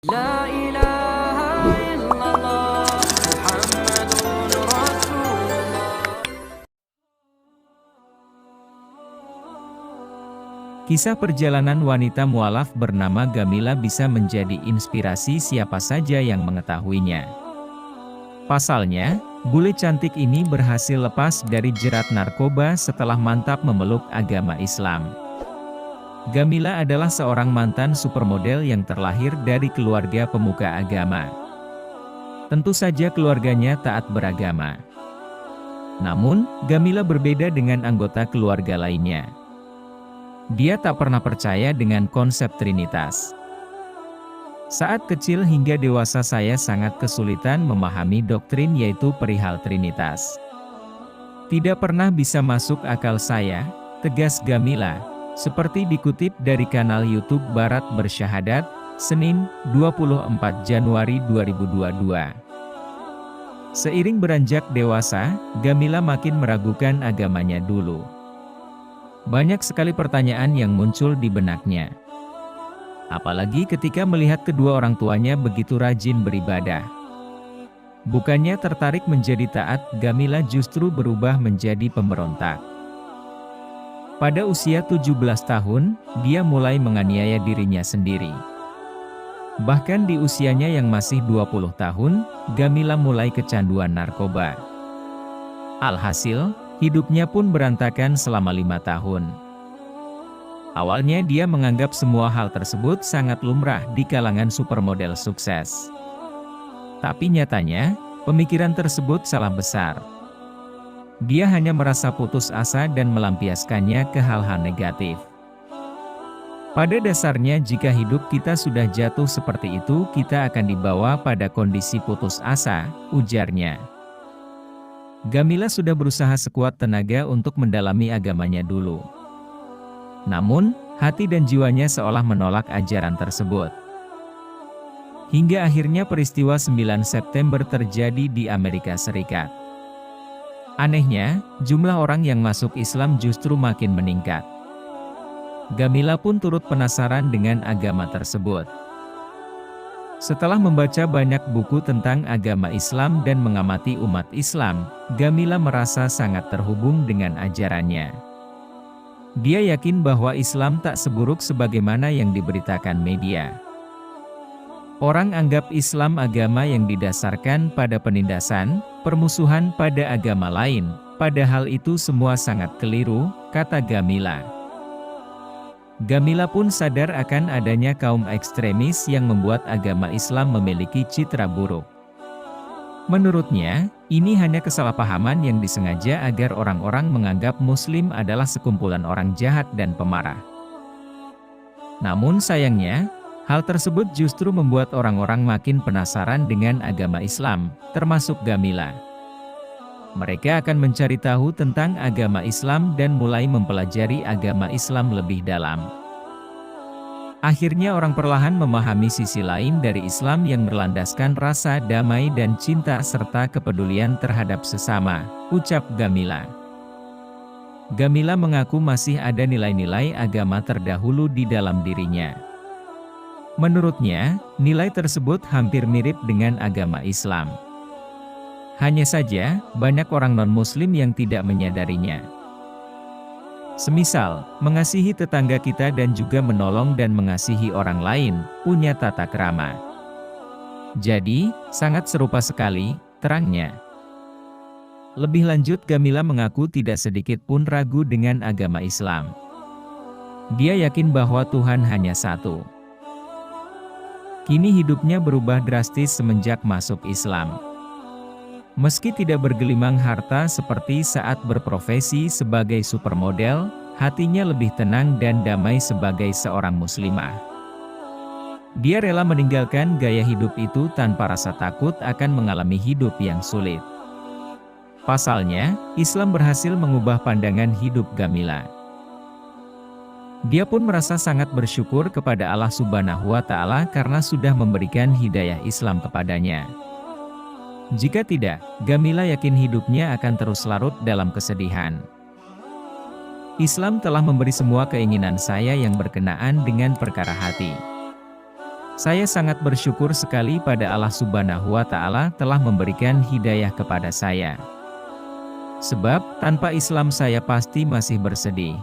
La ilaha illallah Muhammadun Rasulullah. Kisah perjalanan wanita mualaf bernama Gamila bisa menjadi inspirasi siapa saja yang mengetahuinya. Pasalnya, bule cantik ini berhasil lepas dari jerat narkoba setelah mantap memeluk agama Islam. Gamila adalah seorang mantan supermodel yang terlahir dari keluarga pemuka agama. Tentu saja keluarganya taat beragama. Namun, Gamila berbeda dengan anggota keluarga lainnya. Dia tak pernah percaya dengan konsep Trinitas. Saat kecil hingga dewasa saya sangat kesulitan memahami doktrin yaitu perihal Trinitas. Tidak pernah bisa masuk akal saya, tegas Gamila, seperti dikutip dari kanal YouTube Barat Bersyahadat, Senin, 24 Januari 2022. Seiring beranjak dewasa, Gamila makin meragukan agamanya dulu. Banyak sekali pertanyaan yang muncul di benaknya. Apalagi ketika melihat kedua orang tuanya begitu rajin beribadah. Bukannya tertarik menjadi taat, Gamila justru berubah menjadi pemberontak. Pada usia 17 tahun, dia mulai menganiaya dirinya sendiri. Bahkan di usianya yang masih 20 tahun, Gamila mulai kecanduan narkoba. Alhasil, hidupnya pun berantakan selama 5 tahun. Awalnya dia menganggap semua hal tersebut sangat lumrah di kalangan supermodel sukses. Tapi nyatanya, pemikiran tersebut salah besar. Dia hanya merasa putus asa dan melampiaskannya ke hal-hal negatif. Pada dasarnya jika hidup kita sudah jatuh seperti itu, kita akan dibawa pada kondisi putus asa, ujarnya. Gamila sudah berusaha sekuat tenaga untuk mendalami agamanya dulu. Namun, hati dan jiwanya seolah menolak ajaran tersebut. Hingga akhirnya peristiwa 9 September terjadi di Amerika Serikat. Anehnya, jumlah orang yang masuk Islam justru makin meningkat. Gamila pun turut penasaran dengan agama tersebut. Setelah membaca banyak buku tentang agama Islam dan mengamati umat Islam, Gamila merasa sangat terhubung dengan ajarannya. Dia yakin bahwa Islam tak seburuk sebagaimana yang diberitakan media. Orang anggap Islam agama yang didasarkan pada penindasan, permusuhan pada agama lain, padahal itu semua sangat keliru, kata Gamila. Gamila pun sadar akan adanya kaum ekstremis yang membuat agama Islam memiliki citra buruk. Menurutnya, ini hanya kesalahpahaman yang disengaja agar orang-orang menganggap Muslim adalah sekumpulan orang jahat dan pemarah. Namun sayangnya, hal tersebut justru membuat orang-orang makin penasaran dengan agama Islam, termasuk Gamila. Mereka akan mencari tahu tentang agama Islam dan mulai mempelajari agama Islam lebih dalam. Akhirnya orang perlahan memahami sisi lain dari Islam yang berlandaskan rasa damai dan cinta serta kepedulian terhadap sesama, ucap Gamila. Gamila mengaku masih ada nilai-nilai agama terdahulu di dalam dirinya. Menurutnya, nilai tersebut hampir mirip dengan agama Islam. Hanya saja, banyak orang non-Muslim yang tidak menyadarinya. Semisal, mengasihi tetangga kita dan juga menolong dan mengasihi orang lain, punya tata krama. Jadi, sangat serupa sekali, terangnya. Lebih lanjut, Gamila mengaku tidak sedikit pun ragu dengan agama Islam. Dia yakin bahwa Tuhan hanya satu. Kini hidupnya berubah drastis semenjak masuk Islam. Meski tidak bergelimang harta seperti saat berprofesi sebagai supermodel, hatinya lebih tenang dan damai sebagai seorang muslimah. Dia rela meninggalkan gaya hidup itu tanpa rasa takut akan mengalami hidup yang sulit. Pasalnya, Islam berhasil mengubah pandangan hidup Gamila. Dia pun merasa sangat bersyukur kepada Allah Subhanahu wa Ta'ala karena sudah memberikan hidayah Islam kepadanya. Jika tidak, Gamila yakin hidupnya akan terus larut dalam kesedihan. Islam telah memberi semua keinginan saya yang berkenaan dengan perkara hati. Saya sangat bersyukur sekali pada Allah Subhanahu wa Ta'ala telah memberikan hidayah kepada saya. Sebab, tanpa Islam saya pasti masih bersedih.